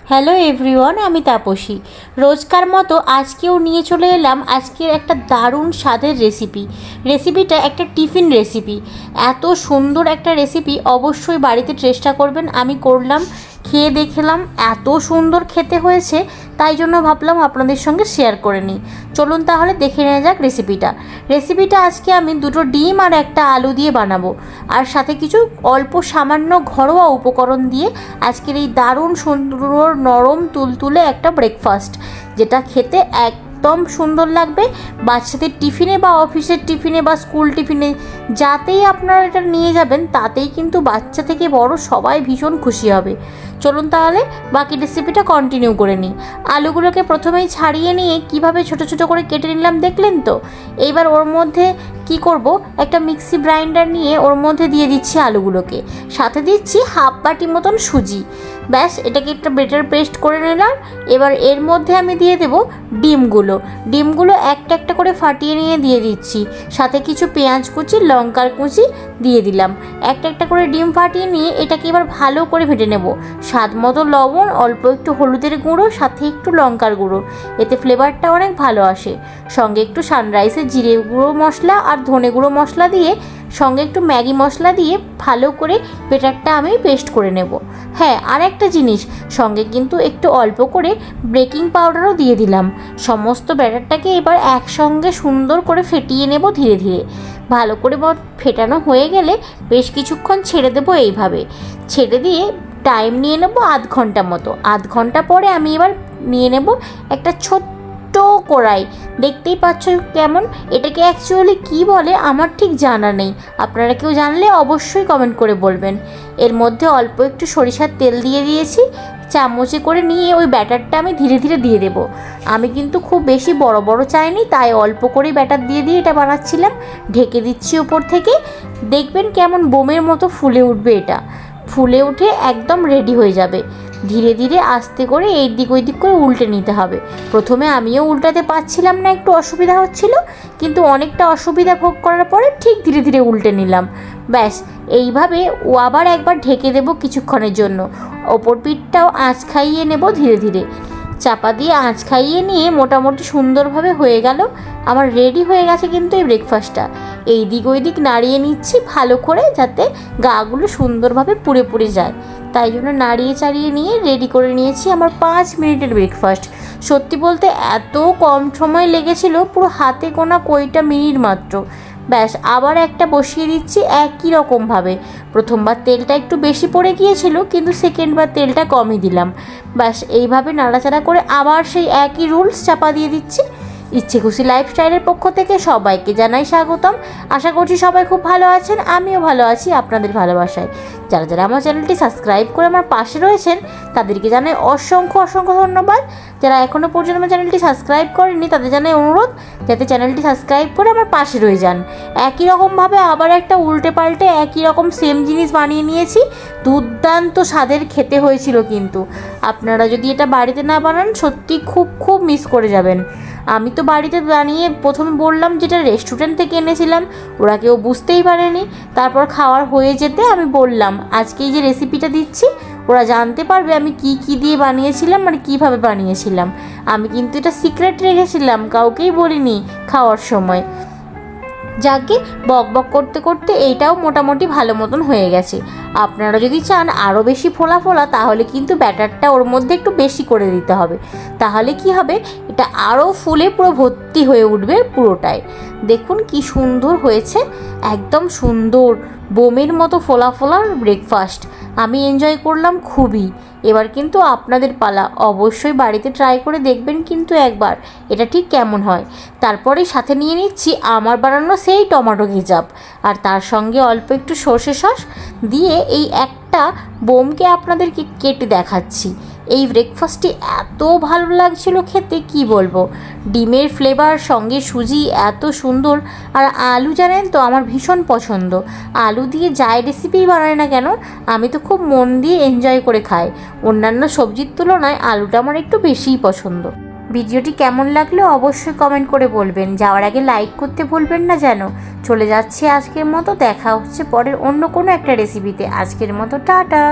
Hello everyone, আমি তাপসী। রোজকার মতো আজকেও নিয়ে চলে এলাম আজকের একটা দারুণ স্বাদের রেসিপিটা একটা টিফিন রেসিপি। এত সুন্দর একটা রেসিপি, অবশ্যই বাড়িতে চেষ্টা করবেন। আমি করলাম, খেয়ে দেখলাম এত সুন্দর খেতে হয়েছে, তাই জন্য ভাবলাম আপনাদের সঙ্গে শেয়ার করে নিই। চলুন তাহলে দেখে নেওয়া যাক রেসিপিটা আজকে আমি 2টো ডিম আর একটা আলু দিয়ে বানাবো, আর সাথে কিছু অল্প সামান্য ঘরোয়া উপকরণ দিয়ে আজকের এই দারুণ সুন্দর নরম তুলতুলে একটা ব্রেকফাস্ট, যেটা খেতে একদম সুন্দর লাগবে। বাচ্চাদের টিফিনে বা অফিসের টিফিনে বা স্কুল টিফিনে যাতেই আপনারা এটা নিয়ে যাবেন, তাতেই কিন্তু বাচ্চা থেকে বড় সবাই ভীষণ খুশি হবে। চলুন তাহলে বাকি রেসিপিটা কন্টিনিউ করে নিই। আলুগুলোকে প্রথমেই ছাড়িয়ে নিয়ে কিভাবে ছোট ছোট করে কেটে নিলাম দেখলেন তো। এইবার ওর মধ্যে কি করব, একটা মিক্সি গ্রাইন্ডার নিয়ে ওর মধ্যে দিয়ে দিচ্ছি আলুগুলোকে, সাথে দিচ্ছি হাফ বাটি মতন সুজি। ব্যাস, এটাকে একটা বেটার পেস্ট করে নিলাম। এবার এর মধ্যে আমি দিয়ে দেব ডিমগুলো একটা একটা করে ফাটিয়ে নিয়ে দিয়ে দিচ্ছি, সাথে কিছু পেঁয়াজ কুচি, লঙ্কার কুচি দিয়ে দিলাম। একটা একটা করে ডিম ফাটিয়ে নিয়ে এটাকে এবার ভালো করে ভেটে নেব। স্বাদ মতো লবণ, অল্প একটু হলুদের গুঁড়ো, সাথে একটু লঙ্কার গুঁড়ো, এতে ফ্লেভারটা অনেক ভালো আসে। সঙ্গে একটু সানরাইসের জিরে গুঁড়ো মশলা আর ধনে গুঁড়ো মশলা দিয়ে, সঙ্গে একটু ম্যাগি মশলা দিয়ে ভালো করে ব্যাটারটা আমি পেস্ট করে নেব। হ্যাঁ, আর একটা জিনিস, সঙ্গে কিন্তু একটু অল্প করে বেকিং পাউডারও দিয়ে দিলাম। সমস্ত ব্যাটারটাকে এবার একসঙ্গে সুন্দর করে ফেটিয়ে নেব ধীরে ধীরে। ভালো করে ফেটানো হয়ে গেলে বেশ কিছুক্ষণ ছেড়ে দেবো। এইভাবে ছেড়ে দিয়ে টাইম নিয়ে নেব আধ ঘন্টা মতো। আধ ঘন্টা পরে আমি এবার নিয়ে নেব একটা ছোট্ট কড়াই। দেখতেই পাচ্ছ কেমন, এটাকে অ্যাকচুয়ালি কি বলে আমার ঠিক জানা নেই, আপনারা কেউ জানলে অবশ্যই কমেন্ট করে বলবেন। এর মধ্যে অল্প একটু সরিষার তেল দিয়ে দিয়েছি, চামচে করে নিয়ে ওই ব্যাটারটা আমি ধীরে ধীরে দিয়ে দেব। আমি কিন্তু খুব বেশি বড় বড় চাইনি, তাই অল্প করেই ব্যাটার দিয়ে এটা বানাচ্ছিলাম। ঢেকে দিচ্ছি উপর থেকে, দেখবেন কেমন বোমের মতো ফুলে উঠবে। এটা ফুলে উঠে একদম রেডি হয়ে যাবে। ধীরে ধীরে আস্তে করে এই দিক ওই দিক করে উল্টে নিতে হবে। প্রথমে আমিও উল্টাতে পারছিলাম না, একটু অসুবিধা হচ্ছিল, কিন্তু অনেকটা অসুবিধা ভোগ করার পরে ঠিক ধীরে ধীরে উল্টে নিলাম। ব্যাস, এইভাবে ও আবার একবার ঢেকে দেবো কিছুক্ষণের জন্য। ওপর পিঠটাও আঁচ খাইয়ে নেব ধীরে ধীরে, চাপা দিয়ে আঁচ খাইয়ে নিয়ে মোটামুটি সুন্দরভাবে হয়ে গেল। আমার রেডি হয়ে গেছে কিন্তু এই ব্রেকফাস্টটা। এই দিক ওই দিক নাড়িয়ে নিচ্ছি ভালো করে, যাতে গাগুলো সুন্দরভাবে পুড়ে পুড়ে যায়। তাই জন্য নাড়িয়ে চাড়িয়ে নিয়ে রেডি করে নিয়েছি আমার 5 মিনিটের ব্রেকফাস্ট। সত্যি বলতে এত কম সময় লেগেছিল, পুরো হাতে গোনা কয়টা মিনিট মাত্র। ব্যাস, আবার একটা বসিয়ে দিচ্ছি একই রকমভাবে। প্রথমবার তেলটা একটু বেশি পড়ে গিয়েছিল, কিন্তু সেকেন্ডবার তেলটা কমই দিলাম। ব্যাস, এইভাবে নাড়াচাড়া করে আবার সেই একই রুলস চাপা দিয়ে দিচ্ছি। ইচ্ছে খুশি লাইফস্টাইলের পক্ষ থেকে সবাইকে জানাই স্বাগতম। আশা করছি সবাই খুব ভালো আছেন, আমিও ভালো আছি আপনাদের ভালোবাসায়। যারা যারা আমার চ্যানেলটি সাবস্ক্রাইব করে আমার পাশে রয়েছেন, তাদেরকে জানাই অসংখ্য অসংখ্য ধন্যবাদ। যারা এখনও পর্যন্ত আমার চ্যানেলটি সাবস্ক্রাইব করেনি, তাদের জানাই অনুরোধ যাতে চ্যানেলটি সাবস্ক্রাইব করে আমার পাশে রয়ে যান। একই রকমভাবে আবার একটা উল্টে পাল্টে একই রকম সেম জিনিস বানিয়ে নিয়েছি। দুর্দান্ত স্বাদের খেতে হয়েছিল, কিন্তু আপনারা যদি এটা বাড়িতে না বানান সত্যি খুব খুব মিস করে যাবেন। আমি তো বাড়িতে বানিয়ে প্রথমে বললাম যেটা রেস্টুরেন্ট থেকে এনেছিলাম, ওরা কেউ বুঝতেই পারেনি। তারপর খাওয়ার হয়ে যেতে আমি বললাম আজকে এই যে রেসিপিটা দিচ্ছি, ওরা জানতে পারবে আমি কি কি দিয়ে বানিয়েছিলাম আর কীভাবে বানিয়েছিলাম। আমি কিন্তু এটা সিক্রেট রেখেছিলাম, কাউকেই বলিনি খাওয়ার সময়। যাকে বক বক করতে করতে এইটাও মোটামুটি ভালো মতন হয়ে গেছে। আপনারা যদি চান আরও বেশি ফোলা ফোলা, তাহলে কিন্তু ব্যাটারটা ওর মধ্যে একটু বেশি করে দিতে হবে। তাহলে কি হবে, এটা আরও ফুলে পুরো ভর্তি হয়ে উঠবে পুরোটাই। দেখুন কি সুন্দর হয়েছে, একদম সুন্দর বোমের মতো ফোলা ফোলার ব্রেকফাস্ট। আমি এনজয় করলাম খুবই। এবার কিন্তু আপনাদের পালা, অবশ্যই বাড়িতে ট্রাই করে দেখবেন কিন্তু একবার এটা ঠিক কেমন হয়। তারপরে সাথে নিয়ে নিচ্ছি আমার বানানো সেই টমেটো কেচাপ, আর তার সঙ্গে অল্প একটু সর্ষে সস দিয়ে এই একটা বোমকে আপনাদেরকে কেটে দেখাচ্ছি। এই ব্রেকফাস্টটি এত ভালো লাগছিল খেতে, কি বলবো। ডিমের ফ্লেভার, সঙ্গে সুজি এত সুন্দর, আর আলু জানেন তো আমার ভীষণ পছন্দ। আলু দিয়ে যাই রেসিপি বানায় না কেন, আমি তো খুব মন দিয়ে এনজয় করে খাই। অন্যান্য সবজির তুলনায় আলুটা আমার একটু বেশিই পছন্দ। ভিডিওটি কেমন লাগলো অবশ্যই কমেন্ট করে বলবেন। যাওয়ার আগে লাইক করতে ভুলবেন না যেন। চলে যাচ্ছি আজকের মতো, দেখা হচ্ছে পরের অন্য কোনো একটা রেসিপিতে। আজকের মতো টাটা।